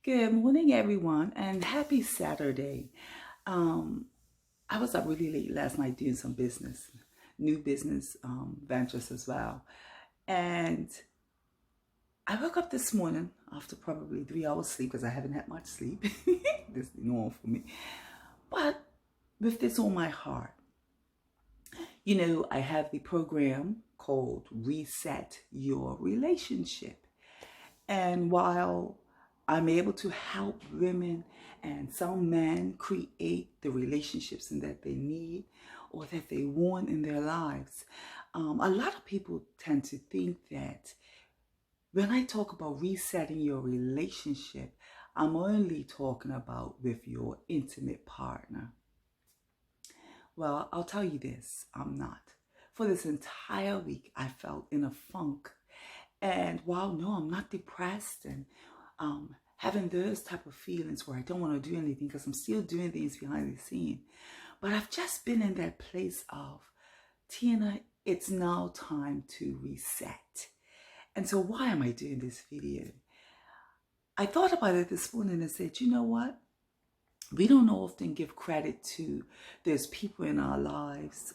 Good morning, everyone, and happy Saturday. Um, I was up really late last night doing some business, new business ventures as well. And I woke up this morning after probably 3 hours sleep because I haven't had much sleep. This is normal for me. But with this on my heart, I have the program called Reset Your Relationship. And while I'm able to help women and some men create the relationships that they need or that they want in their lives, a lot of people tend to think that when I talk about resetting your relationship, I'm only talking about with your intimate partner. Well, I'll tell you this, I'm not. For this entire week, I felt in a funk. And while no, I'm not depressed and having those type of feelings where I don't want to do anything because I'm still doing things behind the scene. But I've just been in that place of, Tina, it's now time to reset. And so why am I doing this video? I thought about it this morning and said, you know what? We don't often give credit to those people in our lives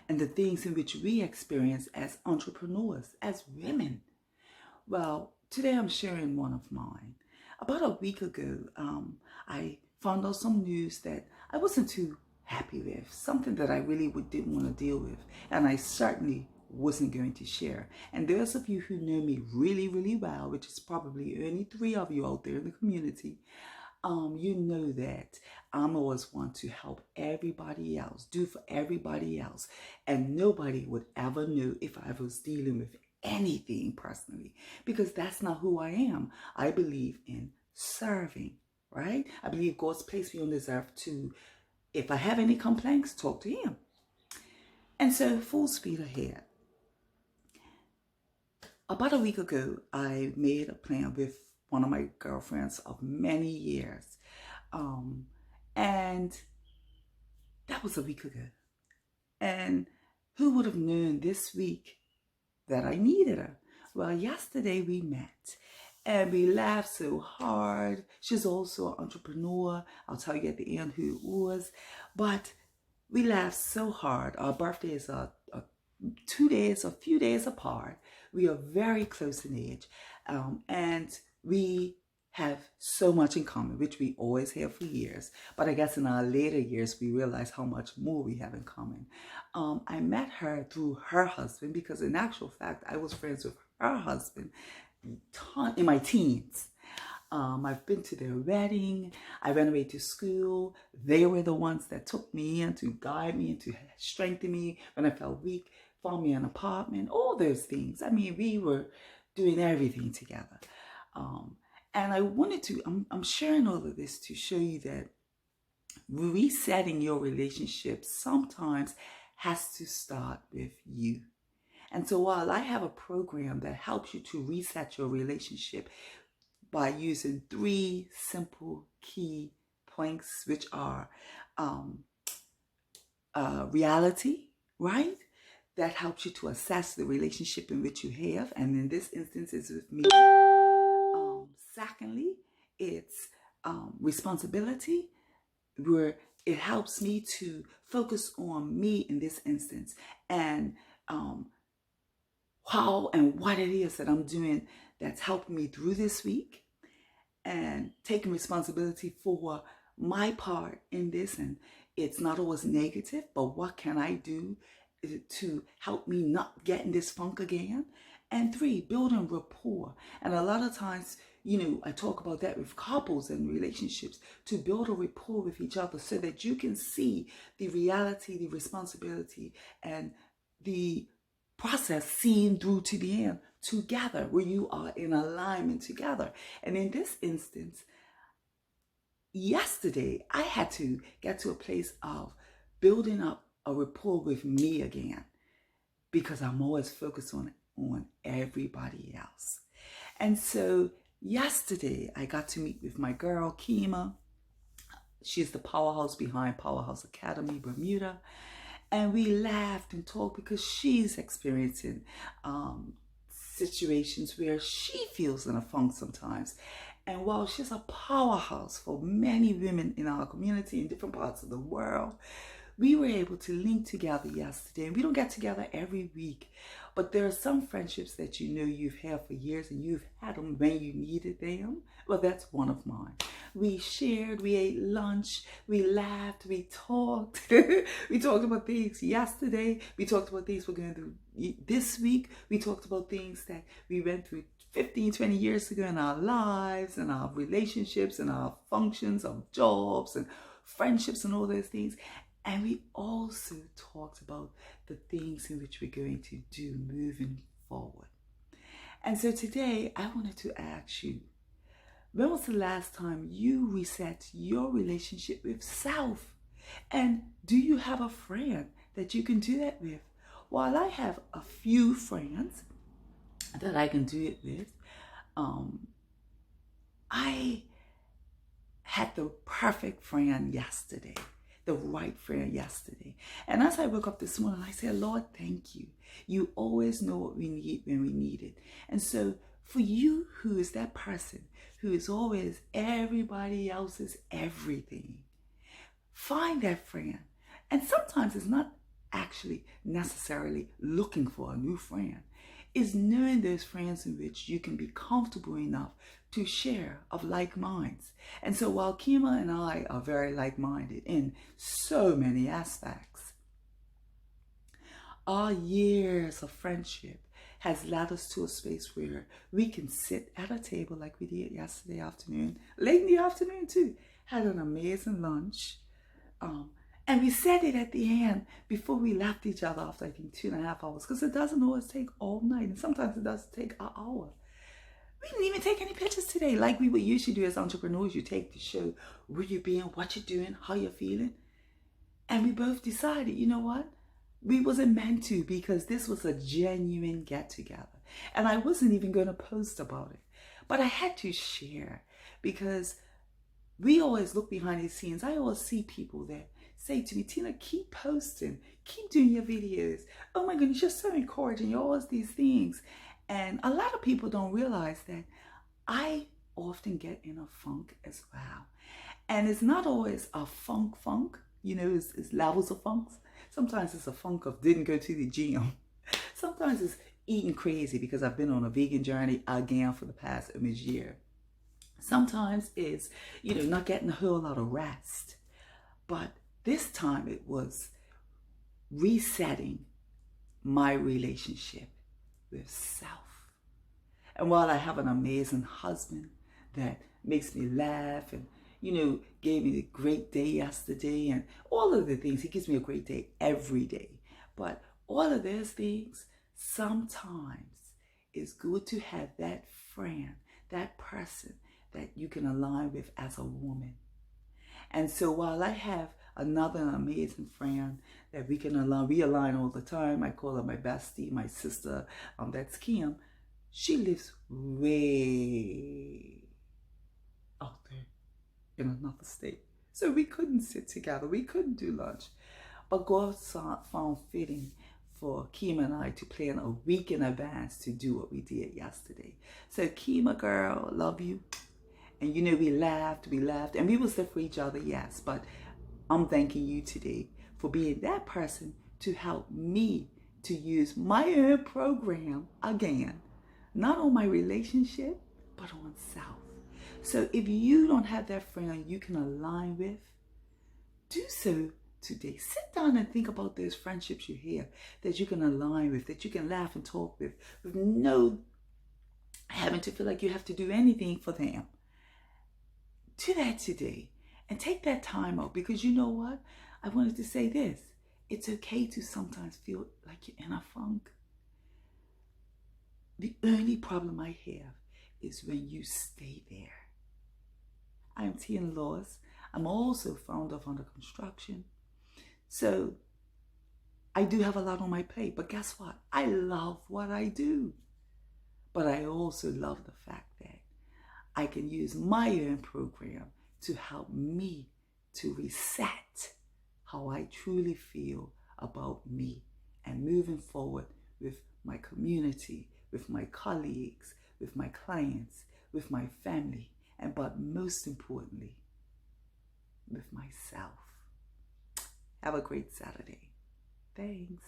and the things in which we experience as entrepreneurs, as women. Well, today I'm sharing one of mine. About a week ago, I found out some news that I wasn't too happy with, something that I really didn't want to deal with, and I certainly wasn't going to share. And those of you who know me really, really well, which is probably only 3 of you out there in the community, you know that I'm always want to help everybody else, do for everybody else, and nobody would ever know if I was dealing with anything personally, because that's not who I am. I believe in serving, right? I believe God's placed me on this earth to, if I have any complaints, talk to Him. And so, full speed ahead. About a week ago, I made a plan with one of my girlfriends of many years. And that was a week ago. And who would have known this week that I needed her? Well, yesterday we met and we laughed so hard. She's also an entrepreneur. I'll tell you at the end who it was. But we laughed so hard. Our birthdays are a few days apart. We are very close in age. And we have so much in common, which we always have for years. But I guess in our later years, we realize how much more we have in common. I met her through her husband because in actual fact, I was friends with her husband in my teens. I've been to their wedding. I went away to school. They were the ones that took me in to guide me and to strengthen me when I felt weak, found me an apartment, all those things. I mean, we were doing everything together. And I wanted to, I'm sharing all of this to show you that resetting your relationship sometimes has to start with you. And so while I have a program that helps you to reset your relationship by using 3 simple key points, which are reality, right? That helps you to assess the relationship in which you have. And in this instance, it's with me. Secondly, it's responsibility, where it helps me to focus on me in this instance and how and what it is that I'm doing that's helping me through this week and taking responsibility for my part in this. And it's not always negative, but what can I do to help me not get in this funk again? And 3, building rapport. And a lot of times, I talk about that with couples and relationships, to build a rapport with each other so that you can see the reality, the responsibility, and the process seen through to the end together, where you are in alignment together. And in this instance, yesterday, I had to get to a place of building up a rapport with me again, because I'm always focused on everybody else. And so yesterday, I got to meet with my girl, Kima. She's the powerhouse behind Powerhouse Academy, Bermuda. And we laughed and talked because she's experiencing situations where she feels in a funk sometimes. And while she's a powerhouse for many women in our community in different parts of the world, we were able to link together yesterday. And we don't get together every week, but there are some friendships that you know you've had for years and you've had them when you needed them. Well, that's one of mine. We shared, we ate lunch, we laughed, we talked. We talked about things yesterday. We talked about things we're going to do this week. We talked about things that we went through 15, 20 years ago in our lives and our relationships and our functions of jobs and friendships and all those things. And we also talked about the things in which we're going to do moving forward. And so today I wanted to ask you, when was the last time you reset your relationship with self? And do you have a friend that you can do that with? While I have a few friends that I can do it with, I had the perfect friend yesterday. The right friend yesterday. And as I woke up this morning, I said, Lord, thank you. You always know what we need when we need it. And so for you who is that person who is always everybody else's everything, find that friend. And sometimes it's not actually necessarily looking for a new friend. It's knowing those friends in which you can be comfortable enough to share of like minds. And so while Kima and I are very like-minded in so many aspects, our years of friendship has led us to a space where we can sit at a table like we did yesterday afternoon, late in the afternoon too, had an amazing lunch. And we said it at the end before we left each other after I think 2.5 hours, because it doesn't always take all night, and sometimes it does take an hour. We didn't even take any pictures today like we would usually do as entrepreneurs. You take to show where you're being, what you're doing, how you're feeling. And we both decided, you know what? We wasn't meant to, because this was a genuine get together. And I wasn't even going to post about it. But I had to share, because we always look behind the scenes. I always see people that say to me, Tina, keep posting, keep doing your videos. Oh my goodness, you're so encouraging. You're always these things. And a lot of people don't realize that I often get in a funk as well. And it's not always a funk, you know, it's levels of funks. Sometimes it's a funk of didn't go to the gym. Sometimes it's eating crazy because I've been on a vegan journey again for the past almost year. Sometimes it's, you know, not getting a whole lot of rest. But this time it was resetting my relationship with self. And while I have an amazing husband that makes me laugh and, you know, gave me a great day yesterday and all of the things, he gives me a great day every day. But all of those things, sometimes it's good to have that friend, that person that you can align with as a woman. And so while I have another amazing friend that we align all the time. I call her my bestie, my sister. That's Kim. She lives way out there in another state. So we couldn't sit together. We couldn't do lunch. But God found fitting for Kima and I to plan a week in advance to do what we did yesterday. So Kima, girl, love you. And you know, we laughed, and we was there for each other, yes. But I'm thanking you today for being that person to help me to use my own program again, not on my relationship, but on self. So if you don't have that friend you can align with, do so today. Sit down and think about those friendships you have that you can align with, that you can laugh and talk with no having to feel like you have to do anything for them. Do that today and take that time out, because you know what? I wanted to say this. It's okay to sometimes feel like you're in a funk. The only problem I have is when you stay there. I'm Tina Laws. I'm also fond of under construction. So I do have a lot on my plate, but guess what? I love what I do. But I also love the fact that I can use my own program to help me to reset how I truly feel about me and moving forward with my community, with my colleagues, with my clients, with my family, and but most importantly, with myself. Have a great Saturday. Thanks.